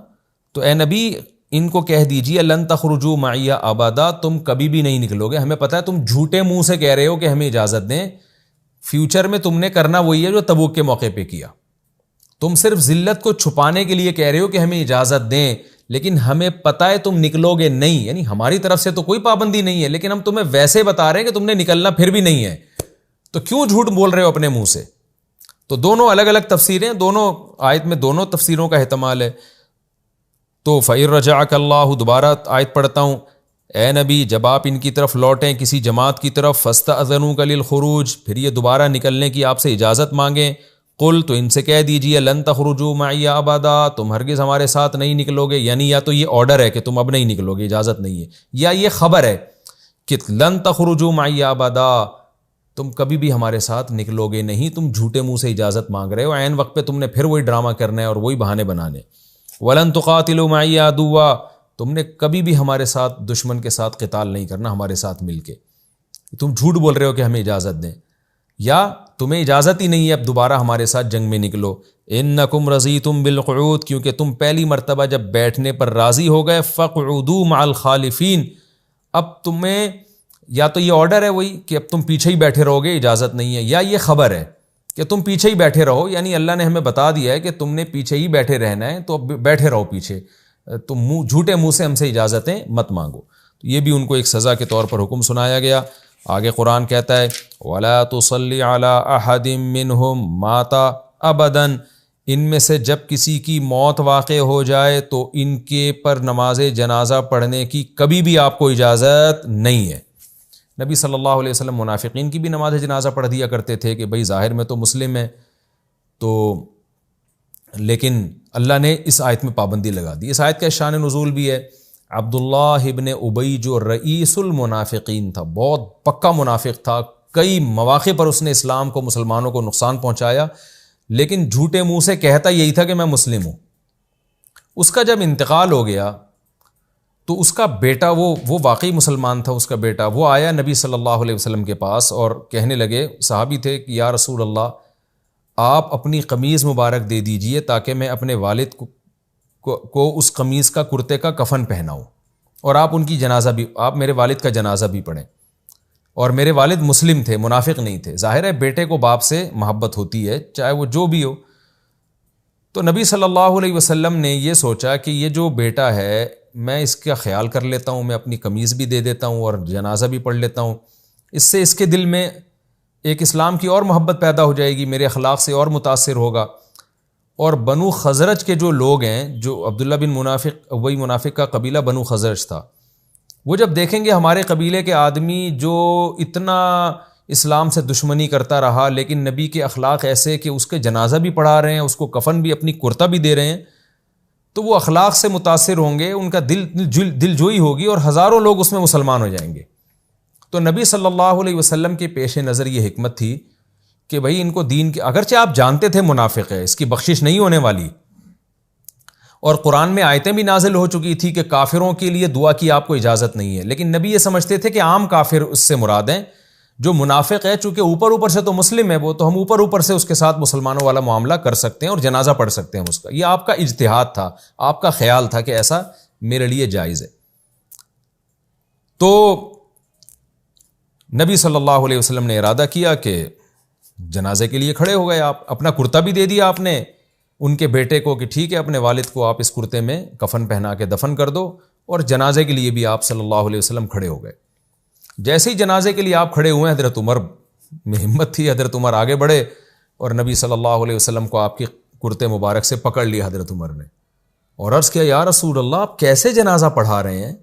تو اے نبی ان کو کہہ دیجیے لن تخرجوا معی ابدا، تم کبھی بھی نہیں نکلو گے. ہمیں پتہ ہے تم جھوٹے منہ سے کہہ رہے ہو کہ ہمیں اجازت دیں، فیوچر میں تم نے کرنا وہی ہے جو تبوک کے موقع پہ کیا. تم صرف ذلت کو چھپانے کے لیے کہہ رہے ہو کہ ہمیں اجازت دیں، لیکن ہمیں پتہ ہے تم نکلو گے نہیں، یعنی ہماری طرف سے تو کوئی پابندی نہیں ہے، لیکن ہم تمہیں ویسے بتا رہے ہیں کہ تم نے نکلنا پھر بھی نہیں ہے، تو کیوں جھوٹ بول رہے ہو اپنے منہ سے. تو دونوں الگ الگ تفسیریں، دونوں آیت میں دونوں تفسیروں کا احتمال ہے. تو فَإِن رَجَعَكَ اللَّهُ، دوبارہ آیت پڑھتا ہوں، اے نبی جب آپ ان کی طرف لوٹیں کسی جماعت کی طرف، فَاسْتَأْذَنُوكَ لِلْخُرُوجِ، پھر یہ دوبارہ نکلنے کی آپ سے اجازت مانگیں، قل، تو ان سے کہہ دیجئے لن تخرجوا معی ابدا، تم ہرگز ہمارے ساتھ نہیں نکلو گے. یعنی یا تو یہ آرڈر ہے کہ تم اب نہیں نکلو گے، اجازت نہیں ہے، یا یہ خبر ہے کہ لن تخرجوا معی ابدا، تم کبھی بھی ہمارے ساتھ نکلو گے نہیں، تم جھوٹے منہ سے اجازت مانگ رہے ہو، عین وقت پہ تم نے پھر وہی ڈرامہ کرنا ہے اور وہی بہانے بنانے. وَلَن تُقَاتِلُوا مَعِيَ عَدُوًّا، تم نے کبھی بھی ہمارے ساتھ دشمن کے ساتھ قتال نہیں کرنا ہمارے ساتھ مل کے. تم جھوٹ بول رہے ہو کہ ہمیں اجازت دیں، یا تمہیں اجازت ہی نہیں ہے اب دوبارہ ہمارے ساتھ جنگ میں نکلو. اِنَّكُمْ رَضِيتُمْ بِالْقُعُودِ، کیونکہ تم پہلی مرتبہ جب بیٹھنے پر راضی ہو گئے، فَقْعُدُوا مَعَ الْخَالِفِينَ، اب تمہیں یا تو یہ آرڈر ہے وہی کہ اب تم پیچھے ہی بیٹھے رہو گے، اجازت نہیں ہے، یا یہ خبر ہے کہ تم پیچھے ہی بیٹھے رہو، یعنی اللہ نے ہمیں بتا دیا ہے کہ تم نے پیچھے ہی بیٹھے رہنا ہے، تو اب بیٹھے رہو پیچھے، تم جھوٹے منہ سے ہم سے اجازتیں مت مانگو. تو یہ بھی ان کو ایک سزا کے طور پر حکم سنایا گیا. آگے قرآن کہتا ہے وَلَا تُصَلِّ عَلَىٰ أَحَدٍ مِّنْهُمْ مَاتَ أَبَدًا، ان میں سے جب کسی کی موت واقع ہو جائے تو ان کے پر نماز جنازہ پڑھنے کی کبھی بھی آپ کو اجازت نہیں ہے. نبی صلی اللہ علیہ وسلم منافقین کی بھی نماز جنازہ پڑھ دیا کرتے تھے کہ بھئی ظاہر میں تو مسلم ہے، تو لیکن اللہ نے اس آیت میں پابندی لگا دی. اس آیت کا شان نزول بھی ہے. عبداللہ ابن ابی جو رئیس المنافقین تھا، بہت پکا منافق تھا، کئی مواقع پر اس نے اسلام کو، مسلمانوں کو نقصان پہنچایا، لیکن جھوٹے منہ سے کہتا یہی تھا کہ میں مسلم ہوں. اس کا جب انتقال ہو گیا تو اس کا بیٹا، وہ واقعی مسلمان تھا، اس کا بیٹا وہ آیا نبی صلی اللہ علیہ وسلم کے پاس اور کہنے لگے، صحابی تھے، کہ یا رسول اللہ آپ اپنی قمیض مبارک دے دیجئے تاکہ میں اپنے والد کو اس قمیض کا، کرتے کا کفن پہناؤں، اور آپ ان کی جنازہ بھی، آپ میرے والد کا جنازہ بھی پڑھیں. اور میرے والد مسلم تھے، منافق نہیں تھے. ظاہر ہے بیٹے کو باپ سے محبت ہوتی ہے، چاہے وہ جو بھی ہو. تو نبی صلی اللہ علیہ وسلم نے یہ سوچا کہ یہ جو بیٹا ہے میں اس کا خیال کر لیتا ہوں، میں اپنی قمیض بھی دے دیتا ہوں اور جنازہ بھی پڑھ لیتا ہوں. اس سے اس کے دل میں ایک اسلام کی اور محبت پیدا ہو جائے گی، میرے اخلاق سے اور متاثر ہوگا. اور بنو خزرج کے جو لوگ ہیں، جو عبداللہ بن منافق، وہی منافق کا قبیلہ بنو خزرج تھا، وہ جب دیکھیں گے ہمارے قبیلے کے آدمی جو اتنا اسلام سے دشمنی کرتا رہا لیکن نبی کے اخلاق ایسے کہ اس کے جنازہ بھی پڑھا رہے ہیں، اس کو کفن بھی، اپنی کرتا بھی دے رہے ہیں، تو وہ اخلاق سے متاثر ہوں گے، ان کا دل جوئی ہوگی اور ہزاروں لوگ اس میں مسلمان ہو جائیں گے. تو نبی صلی اللہ علیہ وسلم کے پیش نظر یہ حکمت تھی کہ بھئی ان کو دین کے، اگرچہ آپ جانتے تھے منافق ہے، اس کی بخشش نہیں ہونے والی، اور قرآن میں آیتیں بھی نازل ہو چکی تھی کہ کافروں کے لیے دعا کی آپ کو اجازت نہیں ہے، لیکن نبی یہ سمجھتے تھے کہ عام کافر اس سے مراد ہیں. جو منافق ہے چونکہ اوپر سے تو مسلم ہے وہ، تو ہم اوپر سے اس کے ساتھ مسلمانوں والا معاملہ کر سکتے ہیں اور جنازہ پڑھ سکتے ہیں اس کا. یہ آپ کا اجتہاد تھا، آپ کا خیال تھا کہ ایسا میرے لیے جائز ہے. تو نبی صلی اللہ علیہ وسلم نے ارادہ کیا کہ جنازے کے لیے کھڑے ہو گئے. آپ اپنا کرتا بھی دے دیا آپ نے ان کے بیٹے کو کہ ٹھیک ہے اپنے والد کو آپ اس کرتے میں کفن پہنا کے دفن کر دو، اور جنازے کے لیے بھی آپ صلی اللہ علیہ وسلم کھڑے ہو گئے. جیسے ہی جنازے کے لیے آپ کھڑے ہوئے، حضرت عمر میں ہمت تھی، حضرت عمر آگے بڑھے اور نبی صلی اللہ علیہ وسلم کو آپ کی کرتے مبارک سے پکڑ لیا حضرت عمر نے، اور عرض کیا یا رسول اللہ آپ کیسے جنازہ پڑھا رہے ہیں؟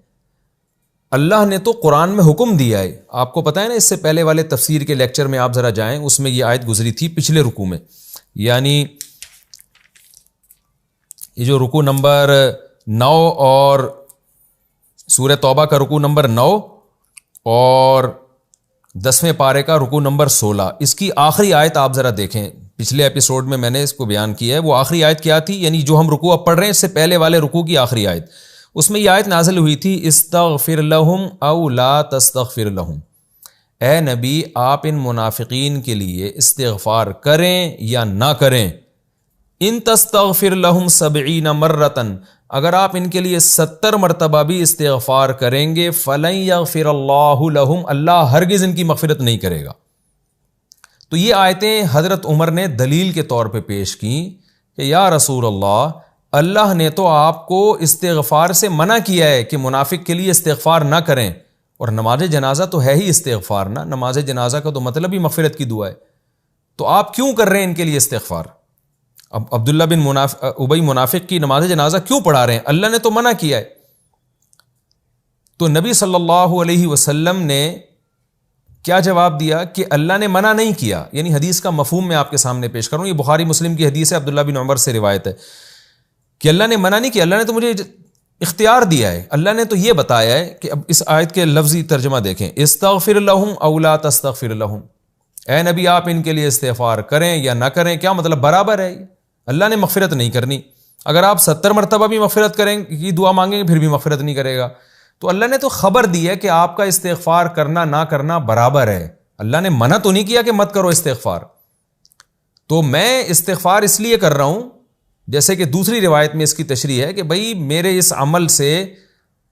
اللہ نے تو قرآن میں حکم دیا ہے. آپ کو پتہ ہے نا، اس سے پہلے والے تفسیر کے لیکچر میں آپ ذرا جائیں، اس میں یہ آیت گزری تھی پچھلے رکوع میں، یعنی یہ جو رکوع نمبر 9 اور سورہ توبہ کا رکوع نمبر 9 اور 10ویں پارے کا رکوع نمبر 16، اس کی آخری آیت آپ ذرا دیکھیں. پچھلے ایپیسوڈ میں نے اس کو بیان کیا ہے. وہ آخری آیت کیا تھی؟ یعنی جو ہم رکوع اب پڑھ رہے ہیں اس سے پہلے والے رکوع کی آخری آیت، اس میں یہ آیت نازل ہوئی تھی استغفر لہم او لا تستغفر لہم. اے نبی آپ ان منافقین کے لیے استغفار کریں یا نہ کریں. ان تستغفر لہم 70 مرتن، اگر آپ ان کے لیے 70 مرتبہ بھی استغفار کریں گے فلن یغفر اللہ لہم، اللہ ہرگز ان کی مغفرت نہیں کرے گا. تو یہ آیتیں حضرت عمر نے دلیل کے طور پہ پیش کی کہ یا رسول اللہ نے تو آپ کو استغفار سے منع کیا ہے کہ منافق کے لیے استغفار نہ کریں، اور نماز جنازہ تو ہے ہی استغفار نا، نماز جنازہ کا تو مطلب ہی مغفرت کی دعا ہے، تو آپ کیوں کر رہے ہیں ان کے لیے استغفار؟ اب عبداللہ بن ابی منافق کی نماز جنازہ کیوں پڑھا رہے ہیں؟ اللہ نے تو منع کیا ہے. تو نبی صلی اللہ علیہ وسلم نے کیا جواب دیا کہ اللہ نے منع نہیں کیا. یعنی حدیث کا مفہوم میں آپ کے سامنے پیش کروں، یہ بخاری مسلم کی حدیث ہے، عبداللہ بن عمر سے روایت ہے کہ اللہ نے منع نہیں کیا، اللہ نے تو مجھے اختیار دیا ہے. اللہ نے تو یہ بتایا ہے کہ اب اس آیت کے لفظی ترجمہ دیکھیں، استغفر لہم او لا تستغفر لہم، اے نبی آپ ان کے لیے استغفار کریں یا نہ کریں. کیا مطلب؟ برابر ہے. اللہ نے مغفرت نہیں کرنی. اگر آپ 70 مرتبہ بھی مغفرت کریں کی دعا مانگیں گے پھر بھی مغفرت نہیں کرے گا. تو اللہ نے تو خبر دی ہے کہ آپ کا استغفار کرنا نہ کرنا برابر ہے. اللہ نے منع تو نہیں کیا کہ مت کرو استغفار. تو میں استغفار اس لیے کر رہا ہوں، جیسے کہ دوسری روایت میں اس کی تشریح ہے کہ بھئی میرے اس عمل سے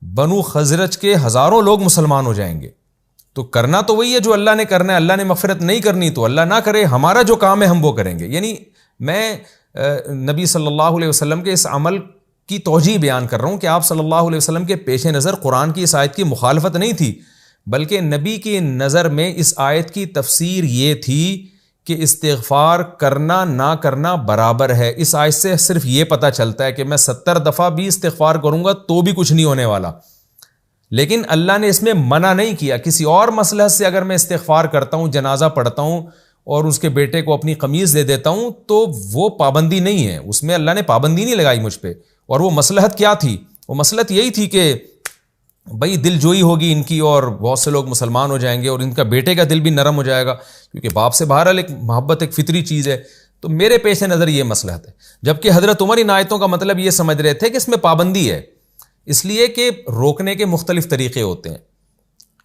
بنو خزرج کے ہزاروں لوگ مسلمان ہو جائیں گے. تو کرنا تو وہی ہے جو اللہ نے کرنا ہے. اللہ نے مغفرت نہیں کرنی تو اللہ نہ کرے، ہمارا جو کام ہے ہم وہ کریں گے. یعنی میں نبی صلی اللہ علیہ وسلم کے اس عمل کی توجیہ بیان کر رہا ہوں کہ آپ صلی اللہ علیہ وسلم کے پیش نظر قرآن کی اس آیت کی مخالفت نہیں تھی، بلکہ نبی کی نظر میں اس آیت کی تفسیر یہ تھی کہ استغفار کرنا نہ کرنا برابر ہے۔ اس آیت سے صرف یہ پتہ چلتا ہے کہ میں 70 دفعہ بھی استغفار کروں گا تو بھی کچھ نہیں ہونے والا، لیکن اللہ نے اس میں منع نہیں کیا۔ کسی اور مصلحت سے اگر میں استغفار کرتا ہوں، جنازہ پڑھتا ہوں اور اس کے بیٹے کو اپنی قمیض دے دیتا ہوں تو وہ پابندی نہیں ہے، اس میں اللہ نے پابندی نہیں لگائی مجھ پہ۔ اور وہ مصلحت کیا تھی؟ وہ مصلحت یہی تھی کہ بھئی دل جوئی ہوگی ان کی اور بہت سے لوگ مسلمان ہو جائیں گے اور ان کا بیٹے کا دل بھی نرم ہو جائے گا، کیونکہ باپ سے بہرحال ایک محبت ایک فطری چیز ہے۔ تو میرے پیش نظر یہ مصلحت ہے، جبکہ حضرت عمر ان آیتوں کا مطلب یہ سمجھ رہے تھے کہ اس میں پابندی ہے، اس لیے کہ روکنے کے مختلف طریقے ہوتے ہیں۔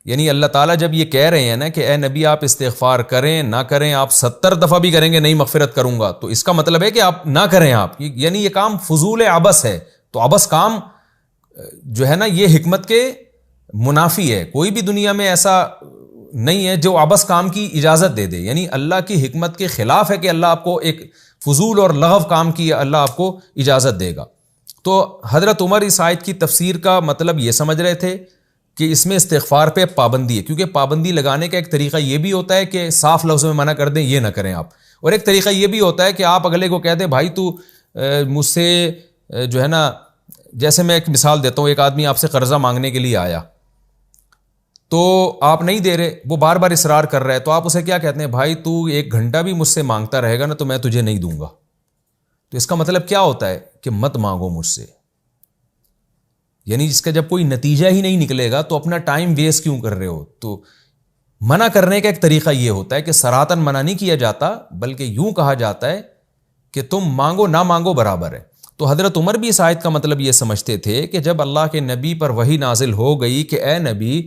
یعنی اللہ تعالیٰ جب یہ کہہ رہے ہیں نا کہ اے نبی آپ استغفار کریں نہ کریں، آپ 70 دفعہ بھی کریں گے نہیں مغفرت کروں گا، تو اس کا مطلب ہے کہ آپ نہ کریں، آپ یعنی یہ کام فضول عبث ہے۔ تو عبث کام جو ہے نا یہ حکمت کے منافی ہے۔ کوئی بھی دنیا میں ایسا نہیں ہے جو عبث کام کی اجازت دے دے، یعنی اللہ کی حکمت کے خلاف ہے کہ اللہ آپ کو ایک فضول اور لغو کام کی اللہ آپ کو اجازت دے گا۔ تو حضرت عمر اس آیت کی تفسیر کا مطلب یہ سمجھ رہے تھے کہ اس میں استغفار پہ پابندی ہے، کیونکہ پابندی لگانے کا ایک طریقہ یہ بھی ہوتا ہے کہ صاف لفظوں میں منع کر دیں یہ نہ کریں آپ، اور ایک طریقہ یہ بھی ہوتا ہے کہ آپ اگلے کو کہہ دیں بھائی تو مجھ سے جو ہے نا، جیسے میں ایک مثال دیتا ہوں، ایک آدمی آپ سے قرضہ مانگنے کے لیے آیا تو آپ نہیں دے رہے، وہ بار بار اصرار کر رہا ہے، تو آپ اسے کیا کہتے ہیں؟ بھائی تو 1 گھنٹہ بھی مجھ سے مانگتا رہے گا نا تو میں تجھے نہیں دوں گا۔ تو اس کا مطلب کیا ہوتا ہے کہ مت مانگو مجھ سے، یعنی جس کا جب کوئی نتیجہ ہی نہیں نکلے گا تو اپنا ٹائم ویسٹ کیوں کر رہے ہو۔ تو منع کرنے کا ایک طریقہ یہ ہوتا ہے کہ سراحتاً منع نہیں کیا جاتا، بلکہ یوں کہا جاتا ہے کہ تم مانگو نہ مانگو برابر ہے۔ تو حضرت عمر بھی اس آیت کا مطلب یہ سمجھتے تھے کہ جب اللہ کے نبی پر وحی نازل ہو گئی کہ اے نبی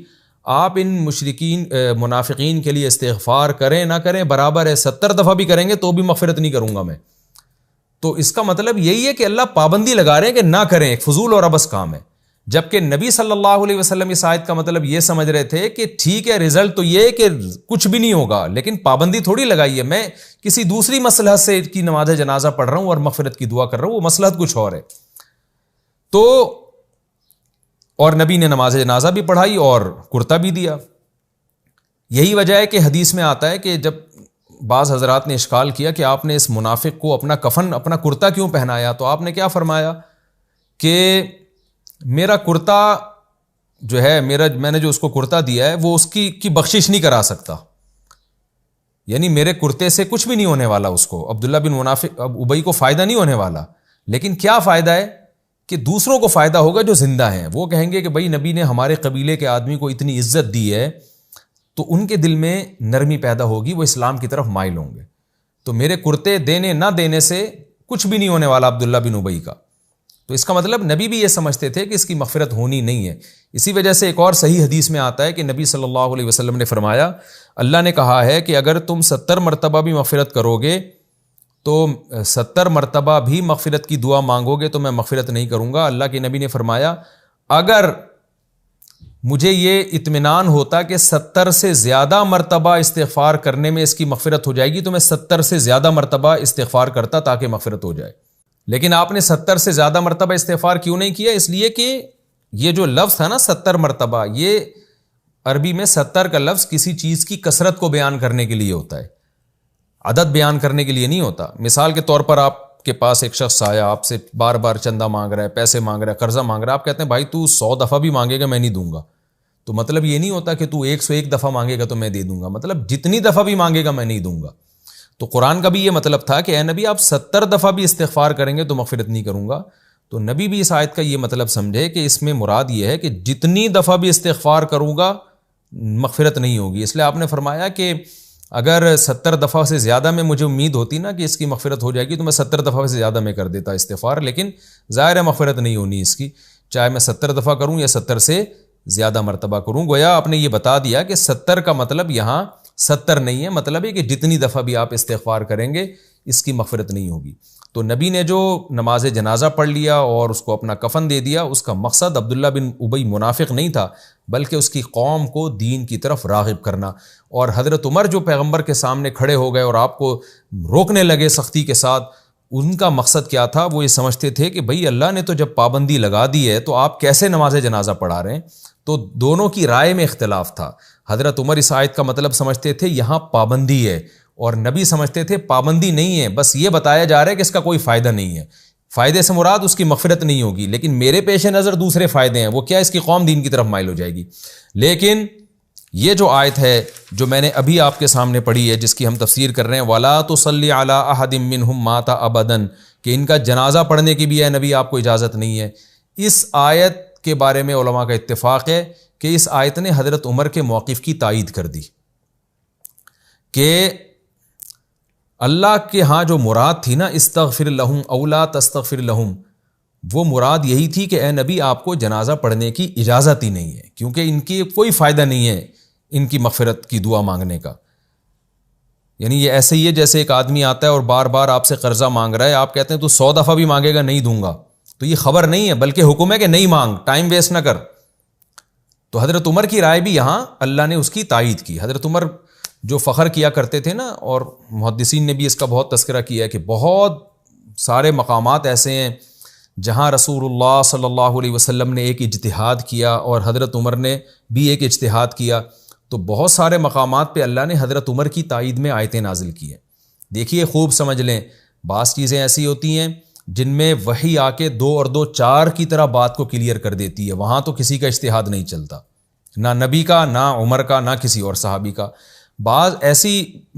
آپ ان مشرکین منافقین کے لیے استغفار کریں نہ کریں برابر ہے، 70 دفعہ بھی کریں گے تو بھی مغفرت نہیں کروں گا میں، تو اس کا مطلب یہی ہے کہ اللہ پابندی لگا رہے ہیں کہ نہ کریں، ایک فضول اور عبث کام ہے۔ جبکہ نبی صلی اللہ علیہ وسلم اس آیت کا مطلب یہ سمجھ رہے تھے کہ ٹھیک ہے رزلٹ تو یہ کہ کچھ بھی نہیں ہوگا، لیکن پابندی تھوڑی لگائی ہے، میں کسی دوسری مصلحت سے کی نماز جنازہ پڑھ رہا ہوں اور مغفرت کی دعا کر رہا ہوں، وہ مصلحت کچھ اور ہے۔ تو اور نبی نے نماز جنازہ بھی پڑھائی اور کرتا بھی دیا۔ یہی وجہ ہے کہ حدیث میں آتا ہے کہ جب بعض حضرات نے اشکال کیا کہ آپ نے اس منافق کو اپنا کفن اپنا کرتا کیوں پہنایا، تو آپ نے کیا فرمایا کہ میرا کرتا جو ہے میں نے جو اس کو کرتا دیا ہے وہ اس کی بخشش نہیں کرا سکتا، یعنی میرے کرتے سے کچھ بھی نہیں ہونے والا، اس کو عبداللہ بن منافق ابئی کو فائدہ نہیں ہونے والا، لیکن کیا فائدہ ہے کہ دوسروں کو فائدہ ہوگا جو زندہ ہیں۔ وہ کہیں گے کہ بھائی نبی نے ہمارے قبیلے کے آدمی کو اتنی عزت دی ہے، تو ان کے دل میں نرمی پیدا ہوگی، وہ اسلام کی طرف مائل ہوں گے۔ تو میرے کرتے دینے نہ دینے سے کچھ بھی نہیں ہونے والا عبداللہ بن ابئی کا۔ تو اس کا مطلب نبی بھی یہ سمجھتے تھے کہ اس کی مغفرت ہونی نہیں ہے۔ اسی وجہ سے ایک اور صحیح حدیث میں آتا ہے کہ نبی صلی اللہ علیہ وسلم نے فرمایا، اللہ نے کہا ہے کہ اگر تم 70 مرتبہ بھی مغفرت کرو گے تو 70 مرتبہ بھی مغفرت کی دعا مانگو گے تو میں مغفرت نہیں کروں گا۔ اللہ کے نبی نے فرمایا اگر مجھے یہ اطمینان ہوتا کہ 70 سے زیادہ مرتبہ استغفار کرنے میں اس کی مغفرت ہو جائے گی تو میں 70 سے زیادہ مرتبہ استغفار کرتا تاکہ مغفرت ہو جائے، لیکن آپ نے 70 سے زیادہ مرتبہ استغفار کیوں نہیں کیا؟ اس لیے کہ یہ جو لفظ تھا نا 70 مرتبہ، یہ عربی میں 70 کا لفظ کسی چیز کی کثرت کو بیان کرنے کے لیے ہوتا ہے، عدد بیان کرنے کے لیے نہیں ہوتا۔ مثال کے طور پر آپ کے پاس ایک شخص آیا، آپ سے بار بار چندہ مانگ رہا ہے، پیسے مانگ رہا ہے، قرضہ مانگ رہا ہے، آپ کہتے ہیں بھائی تو 100 دفعہ بھی مانگے گا میں نہیں دوں گا، تو مطلب یہ نہیں ہوتا کہ تو 101 دفعہ مانگے گا تو میں دے دوں گا، مطلب جتنی دفعہ بھی مانگے گا میں نہیں دوں گا۔ تو قرآن کا بھی یہ مطلب تھا کہ اے نبی آپ 70 دفعہ بھی استغفار کریں گے تو مغفرت نہیں کروں گا۔ تو نبی بھی اس آیت کا یہ مطلب سمجھے کہ اس میں مراد یہ ہے کہ جتنی دفعہ بھی استغفار کروں گا مغفرت نہیں ہوگی، اس لیے آپ نے فرمایا کہ اگر 70 دفعہ سے زیادہ میں مجھے امید ہوتی نا کہ اس کی مغفرت ہو جائے گی تو میں 70 دفعہ سے زیادہ میں کر دیتا استغفار، لیکن ظاہر ہے مغفرت نہیں ہونی اس کی، چاہے میں 70 دفعہ کروں یا 70 سے زیادہ مرتبہ کروں۔ گویا آپ نے یہ بتا دیا کہ 70 کا مطلب یہاں 70 نہیں ہے، مطلب ہے کہ جتنی دفعہ بھی آپ استغفار کریں گے اس کی مغفرت نہیں ہوگی۔ تو نبی نے جو نماز جنازہ پڑھ لیا اور اس کو اپنا کفن دے دیا، اس کا مقصد عبداللہ بن ابئی منافق نہیں تھا، بلکہ اس کی قوم کو دین کی طرف راغب کرنا۔ اور حضرت عمر جو پیغمبر کے سامنے کھڑے ہو گئے اور آپ کو روکنے لگے سختی کے ساتھ، ان کا مقصد کیا تھا؟ وہ یہ سمجھتے تھے کہ بھئی اللہ نے تو جب پابندی لگا دی ہے تو آپ کیسے نماز جنازہ پڑھا رہے ہیں؟ تو دونوں کی رائے میں اختلاف تھا. حضرت عمر اس آیت کا مطلب سمجھتے تھے یہاں پابندی ہے، اور نبی سمجھتے تھے پابندی نہیں ہے، بس یہ بتایا جا رہا ہے کہ اس کا کوئی فائدہ نہیں ہے. فائدے سے مراد اس کی مغفرت نہیں ہوگی، لیکن میرے پیش نظر دوسرے فائدے ہیں، وہ کیا؟ اس کی قوم دین کی طرف مائل ہو جائے گی. لیکن یہ جو آیت ہے جو میں نے ابھی آپ کے سامنے پڑھی ہے، جس کی ہم تفسیر کر رہے ہیں وَلَا تُصَلِّ عَلَىٰ أَحَدٍ مِّنْهُمْ مَاتَ أَبَدًا، کہ ان کا جنازہ پڑھنے کی بھی ہے نبی آپ کو اجازت نہیں ہے. اس آیت کے بارے میں علماء کا اتفاق ہے کہ اس آیت نے حضرت عمر کے موقف کی تائید کر دی کہ اللہ کے ہاں جو مراد تھی نا استغفر لہم او لا تستغفر لہم، وہ مراد یہی تھی کہ اے نبی آپ کو جنازہ پڑھنے کی اجازت ہی نہیں ہے، کیونکہ ان کی کوئی فائدہ نہیں ہے ان کی مغفرت کی دعا مانگنے کا. یعنی یہ ایسے ہی ہے جیسے ایک آدمی آتا ہے اور بار بار آپ سے قرضہ مانگ رہا ہے، آپ کہتے ہیں تو 100 دفعہ بھی مانگے گا نہیں دوں گا، تو یہ خبر نہیں ہے بلکہ حکم ہے کہ نہیں مانگ، ٹائم ویسٹ نہ کر. تو حضرت عمر کی رائے بھی یہاں اللہ نے اس کی تائید کی. حضرت عمر جو فخر کیا کرتے تھے نا، اور محدثین نے بھی اس کا بہت تذکرہ کیا ہے کہ بہت سارے مقامات ایسے ہیں جہاں رسول اللہ صلی اللہ علیہ وسلم نے ایک اجتہاد کیا اور حضرت عمر نے بھی ایک اجتہاد کیا. تو بہت سارے مقامات پہ اللہ نے حضرت عمر کی تائید میں آیتیں نازل کی ہیں. دیکھیے خوب سمجھ لیں، بعض چیزیں ایسی ہوتی ہیں جن میں وحی آ کے 2 اور 2 4 کی طرح بات کو کلیئر کر دیتی ہے، وہاں تو کسی کا اجتہاد نہیں چلتا، نہ نبی کا، نہ عمر کا، نہ کسی اور صحابی کا. بعض ایسی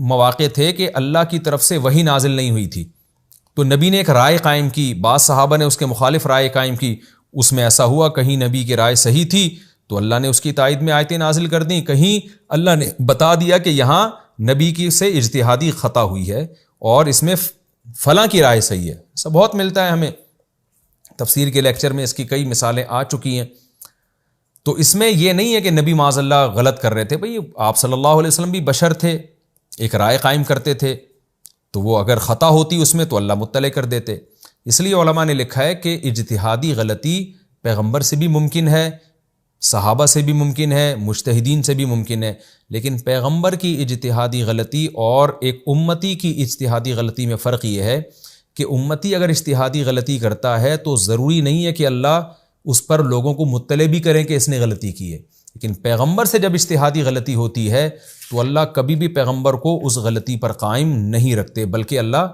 مواقع تھے کہ اللہ کی طرف سے وحی نازل نہیں ہوئی تھی، تو نبی نے ایک رائے قائم کی، بعض صحابہ نے اس کے مخالف رائے قائم کی. اس میں ایسا ہوا کہیں نبی کی رائے صحیح تھی تو اللہ نے اس کی تائید میں آیتیں نازل کر دیں، کہیں اللہ نے بتا دیا کہ یہاں نبی کی سے اجتہادی خطا ہوئی ہے اور اس میں فلاں کی رائے صحیح ہے. ایسا بہت ملتا ہے ہمیں، تفسیر کے لیکچر میں اس کی کئی مثالیں آ چکی ہیں. تو اس میں یہ نہیں ہے کہ نبی معاذ اللہ غلط کر رہے تھے، بھئی آپ صلی اللہ علیہ وسلم بھی بشر تھے، ایک رائے قائم کرتے تھے، تو وہ اگر خطا ہوتی اس میں تو اللہ مطلع کر دیتے. اس لیے علماء نے لکھا ہے کہ اجتہادی غلطی پیغمبر سے بھی ممکن ہے، صحابہ سے بھی ممکن ہے، مجتہدین سے بھی ممکن ہے، لیکن پیغمبر کی اجتہادی غلطی اور ایک امتی کی اجتہادی غلطی میں فرق یہ ہے کہ امتی اگر اجتہادی غلطی کرتا ہے تو ضروری نہیں ہے کہ اللہ اس پر لوگوں کو مطلع بھی کریں کہ اس نے غلطی کی ہے. لیکن پیغمبر سے جب اجتہادی غلطی ہوتی ہے تو اللہ کبھی بھی پیغمبر کو اس غلطی پر قائم نہیں رکھتے، بلکہ اللہ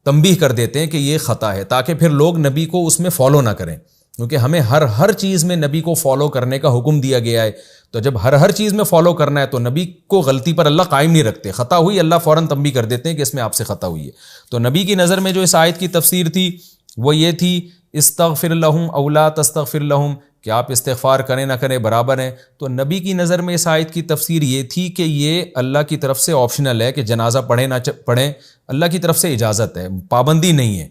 تنبیہ کر دیتے ہیں کہ یہ خطا ہے، تاکہ پھر لوگ نبی کو اس میں فالو نہ کریں، کیونکہ ہمیں ہر چیز میں نبی کو فالو کرنے کا حکم دیا گیا ہے. تو جب ہر چیز میں فالو کرنا ہے تو نبی کو غلطی پر اللہ قائم نہیں رکھتے. خطا ہوئی اللہ فوراً تنبیہ کر دیتے ہیں کہ اس میں آپ سے خطا ہوئی ہے. تو نبی کی نظر میں جو اس آیت کی تفسیر تھی وہ یہ تھی استغفر لہم او لا تستغفر لہم، کہ آپ استغفار کریں نہ کریں برابر ہیں. تو نبی کی نظر میں اس آیت کی تفسیر یہ تھی کہ یہ اللہ کی طرف سے آپشنل ہے کہ جنازہ پڑھیں نہ پڑھیں، اللہ کی طرف سے اجازت ہے، پابندی نہیں ہے.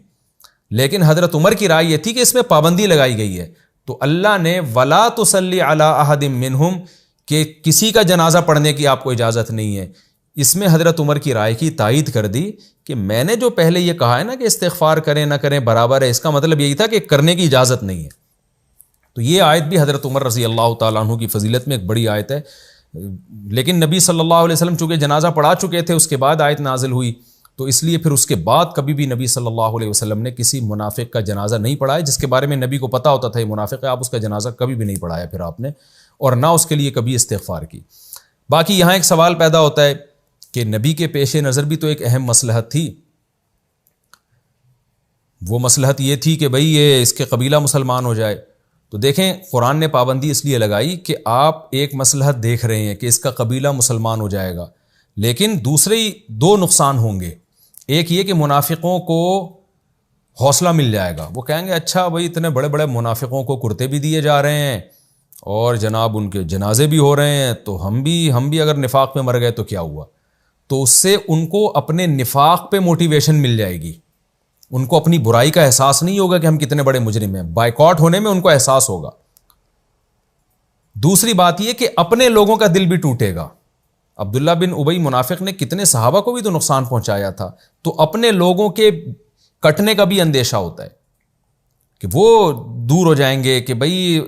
لیکن حضرت عمر کی رائے یہ تھی کہ اس میں پابندی لگائی گئی ہے، تو اللہ نے وَلَا تُصَلِّ عَلَىٰ أَحَدٍ مِّنْهُمْ کہ کسی کا جنازہ پڑھنے کی آپ کو اجازت نہیں ہے. اس میں حضرت عمر کی رائے کی تائید کر دی کہ میں نے جو پہلے یہ کہا ہے نا کہ استغفار کریں نہ کریں برابر ہے، اس کا مطلب یہی تھا کہ کرنے کی اجازت نہیں ہے. تو یہ آیت بھی حضرت عمر رضی اللہ تعالیٰ عنہ کی فضیلت میں ایک بڑی آیت ہے. لیکن نبی صلی اللہ علیہ وسلم چونکہ جنازہ پڑھا چکے تھے، اس کے بعد آیت نازل ہوئی، تو اس لیے پھر اس کے بعد کبھی بھی نبی صلی اللہ علیہ وسلم نے کسی منافق کا جنازہ نہیں پڑھایا جس کے بارے میں نبی کو پتہ ہوتا تھا یہ منافق ہے. آپ اس کا جنازہ کبھی بھی نہیں پڑھایا پھر آپ نے، اور نہ اس کے لیے کبھی استغفار کی. باقی یہاں ایک سوال پیدا ہوتا ہے کہ نبی کے پیش نظر بھی تو ایک اہم مصلحت تھی. وہ مصلحت یہ تھی کہ بھئی یہ اس کے قبیلہ مسلمان ہو جائے. تو دیکھیں قرآن نے پابندی اس لیے لگائی کہ آپ ایک مصلحت دیکھ رہے ہیں کہ اس کا قبیلہ مسلمان ہو جائے گا، لیکن دوسرے 2 نقصان ہوں گے. ایک یہ کہ منافقوں کو حوصلہ مل جائے گا، وہ کہیں گے اچھا بھئی اتنے بڑے بڑے منافقوں کو کرتے بھی دیے جا رہے ہیں اور جناب ان کے جنازے بھی ہو رہے ہیں، تو ہم بھی اگر نفاق پہ مر گئے تو کیا ہوا. تو اس سے ان کو اپنے نفاق پہ موٹیویشن مل جائے گی، ان کو اپنی برائی کا احساس نہیں ہوگا کہ ہم کتنے بڑے مجرم ہیں، بائیکاٹ ہونے میں ان کو احساس ہوگا. دوسری بات یہ کہ اپنے لوگوں کا دل بھی ٹوٹے گا. عبداللہ بن ابی منافق نے کتنے صحابہ کو بھی تو نقصان پہنچایا تھا، تو اپنے لوگوں کے کٹنے کا بھی اندیشہ ہوتا ہے کہ وہ دور ہو جائیں گے. کہ بھئی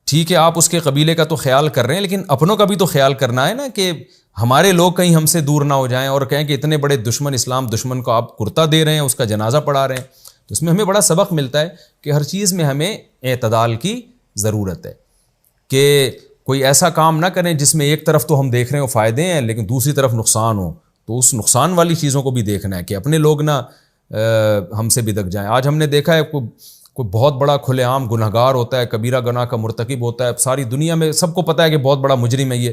ٹھیک ہے آپ اس کے قبیلے کا تو خیال کر رہے ہیں، لیکن اپنوں کا بھی تو خیال کرنا ہے نا، کہ ہمارے لوگ کہیں ہم سے دور نہ ہو جائیں اور کہیں کہ اتنے بڑے دشمن اسلام دشمن کو آپ کرتا دے رہے ہیں, اس کا جنازہ پڑھا رہے ہیں. تو اس میں ہمیں بڑا سبق ملتا ہے کہ ہر چیز میں ہمیں اعتدال کی ضرورت ہے, کہ کوئی ایسا کام نہ کریں جس میں ایک طرف تو ہم دیکھ رہے ہوں فائدے ہیں لیکن دوسری طرف نقصان ہو. تو اس نقصان والی چیزوں کو بھی دیکھنا ہے کہ اپنے لوگ نہ ہم سے بدک جائیں. آج ہم نے دیکھا ہے کوئی بہت بڑا کھلے عام گنہگار ہوتا ہے, کبیرہ گناہ کا مرتکب ہوتا ہے, ساری دنیا میں سب کو پتہ ہے کہ بہت بڑا مجرم ہے یہ.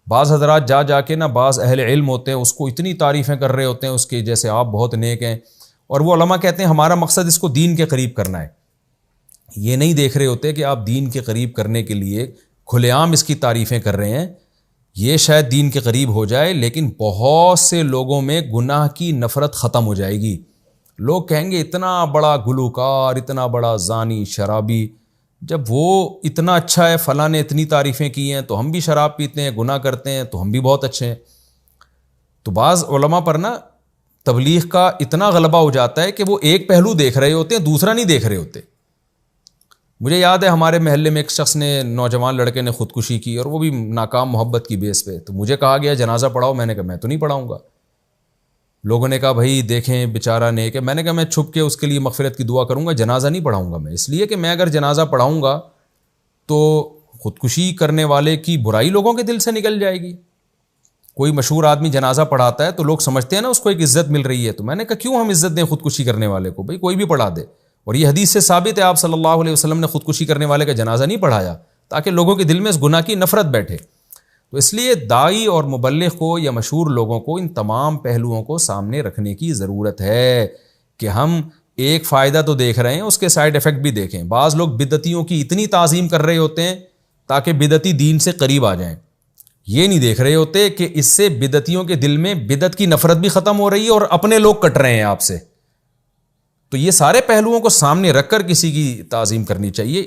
بعض حضرات جا کے نا بعض اہل علم ہوتے ہیں اس کو اتنی تعریفیں کر رہے ہوتے ہیں اس کی, جیسے آپ بہت نیک ہیں, اور وہ علماء کہتے ہیں ہمارا مقصد اس کو دین کے قریب کرنا ہے. یہ نہیں دیکھ رہے ہوتے کہ آپ دین کے قریب کرنے کے لیے کھلے عام اس کی تعریفیں کر رہے ہیں, یہ شاید دین کے قریب ہو جائے لیکن بہت سے لوگوں میں گناہ کی نفرت ختم ہو جائے گی. لوگ کہیں گے اتنا بڑا گلوکار, اتنا بڑا زانی شرابی, جب وہ اتنا اچھا ہے, فلاں نے اتنی تعریفیں کی ہیں, تو ہم بھی شراب پیتے ہیں, گناہ کرتے ہیں, تو ہم بھی بہت اچھے ہیں. تو بعض علماء پر نا تبلیغ کا اتنا غلبہ ہو جاتا ہے کہ وہ ایک پہلو دیکھ رہے ہوتے ہیں, دوسرا نہیں دیکھ رہے ہوتے. مجھے یاد ہے ہمارے محلے میں ایک شخص نے, نوجوان لڑکے نے خودکشی کی, اور وہ بھی ناکام محبت کی بیس پہ. تو مجھے کہا گیا جنازہ پڑھاؤ, میں نے کہا میں تو نہیں پڑھاؤں گا. لوگوں نے کہا بھائی دیکھیں بیچارہ نیک ہے. میں نے کہا میں چھپ کے اس کے لیے مغفرت کی دعا کروں گا, جنازہ نہیں پڑھاؤں گا میں, اس لیے کہ میں اگر جنازہ پڑھاؤں گا تو خودکشی کرنے والے کی برائی لوگوں کے دل سے نکل جائے گی. کوئی مشہور آدمی جنازہ پڑھاتا ہے تو لوگ سمجھتے ہیں نا اس کو ایک عزت مل رہی ہے. تو میں نے کہا کیوں ہم عزت دیں خودکشی کرنے والے کو, بھائی کوئی بھی پڑھا دے. اور یہ حدیث سے ثابت ہے, آپ صلی اللہ علیہ وسلم نے خودکشی کرنے والے کا جنازہ نہیں پڑھایا تاکہ لوگوں کے دل میں اس گناہ کی نفرت بیٹھے. تو اس لیے داعی اور مبلغ کو یا مشہور لوگوں کو ان تمام پہلوؤں کو سامنے رکھنے کی ضرورت ہے کہ ہم ایک فائدہ تو دیکھ رہے ہیں, اس کے سائیڈ ایفیکٹ بھی دیکھیں. بعض لوگ بدعتیوں کی اتنی تعظیم کر رہے ہوتے ہیں تاکہ بدعتی دین سے قریب آ جائیں, یہ نہیں دیکھ رہے ہوتے کہ اس سے بدعتیوں کے دل میں بدعت کی نفرت بھی ختم ہو رہی ہے اور اپنے لوگ کٹ رہے ہیں آپ سے. تو یہ سارے پہلوؤں کو سامنے رکھ کر کسی کی تعظیم کرنی چاہیے.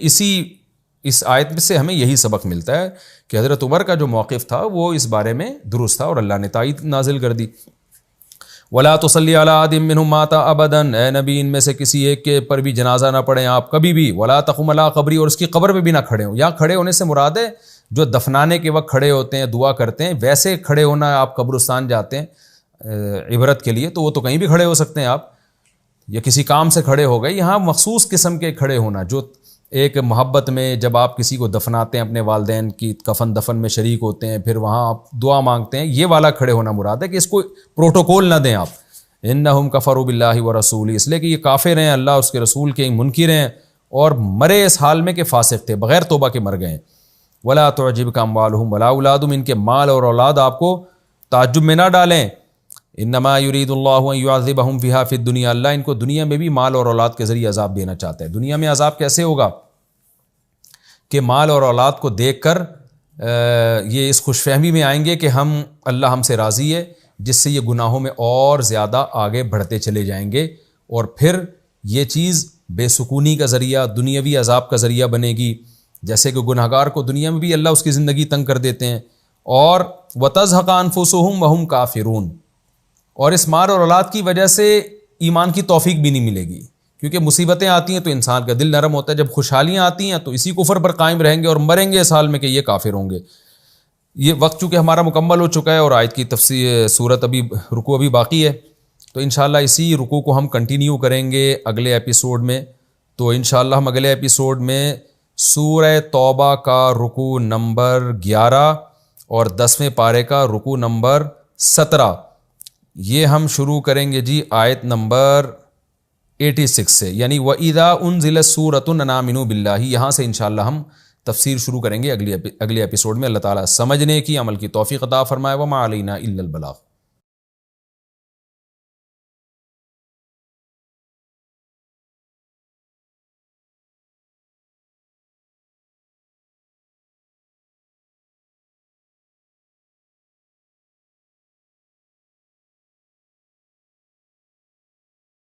اس آیت سے ہمیں یہی سبق ملتا ہے کہ حضرت عمر کا جو موقف تھا وہ اس بارے میں درست تھا اور اللہ نے تائید نازل کر دی. وَلَا تُصَلِّ عَلَىٰ أَحَدٍ مِّنْهُمْ مَاتَ أَبَدًا, اے نبی ان میں سے کسی ایک کے پر بھی جنازہ نہ پڑھیں آپ کبھی بھی. وَلَا تَقُمْ عَلَىٰ قَبْرِهِ, اور اس کی قبر پہ بھی نہ کھڑے ہوں. یہاں کھڑے ہونے سے مراد ہے جو دفنانے کے وقت کھڑے ہوتے ہیں دعا کرتے ہیں, ویسے کھڑے ہونا آپ قبرستان جاتے ہیں عبرت کے لیے تو وہ تو کہیں بھی کھڑے ہو سکتے ہیں آپ, یا کسی کام سے کھڑے ہو گئے. یہاں مخصوص قسم کے کھڑے ہونا جو ایک محبت میں جب آپ کسی کو دفناتے ہیں اپنے والدین کی کفن دفن میں شریک ہوتے ہیں پھر وہاں آپ دعا مانگتے ہیں, یہ والا کھڑے ہونا مراد ہے کہ اس کو پروٹوکول نہ دیں آپ. انہم کفروا باللہ ورسولہ, اس لیے کہ یہ کافر ہیں, اللہ اس کے رسول کے منکر ہیں اور مرے اس حال میں کہ فاسق تھے, بغیر توبہ کے مر گئے ہیں. ولا تعجبک اموالہم ولا اولادہم, ان کے مال اور اولاد آپ کو تعجب میں نہ ڈالیں. انما یرید اللہ ان یعذبہم فیہا فی الدنیا, اللہ ان کو دنیا میں بھی مال اور اولاد کے ذریعے عذاب دینا چاہتا ہے. دنیا میں عذاب کیسے ہوگا کہ مال اور اولاد کو دیکھ کر یہ اس خوش فہمی میں آئیں گے کہ اللہ ہم سے راضی ہے, جس سے یہ گناہوں میں اور زیادہ آگے بڑھتے چلے جائیں گے اور پھر یہ چیز بے سکونی کا ذریعہ, دنیاوی عذاب کا ذریعہ بنے گی. جیسے کہ گنہگار کو دنیا میں بھی اللہ اس کی زندگی تنگ کر دیتے ہیں. اور وَتَزْهَقَ أَنفُسُهُمْ وَهُمْ كَافِرُونَ, اور اس مال اور اولاد کی وجہ سے ایمان کی توفیق بھی نہیں ملے گی, کیونکہ مصیبتیں آتی ہیں تو انسان کا دل نرم ہوتا ہے, جب خوشحالیاں آتی ہیں تو اسی کفر پر قائم رہیں گے اور مریں گے اس حال میں کہ یہ کافر ہوں گے. یہ وقت چونکہ ہمارا مکمل ہو چکا ہے اور آیت کی تفسیر صورت رکوع ابھی باقی ہے, تو انشاءاللہ اسی رکوع کو ہم کنٹینیو کریں گے اگلے ایپیسوڈ میں. تو انشاءاللہ ہم اگلے ایپیسوڈ میں سورہ توبہ کا رکوع نمبر 11 اور 10ویں پارے کا رکوع نمبر 17 یہ ہم شروع کریں گے جی آیت نمبر 86 سے, یعنی وَإِذَا أُنزِلَتْ سُورَةٌ أَنْ آمِنُوا بِاللَّهِ. یہاں سے انشاءاللہ ہم تفسیر شروع کریں گے اگلے ایپیسوڈ میں. اللہ تعالیٰ سمجھنے کی عمل کی توفیق عطا فرمائے. وَمَا عَلَيْنَا إِلَّا الْبَلَاغُ.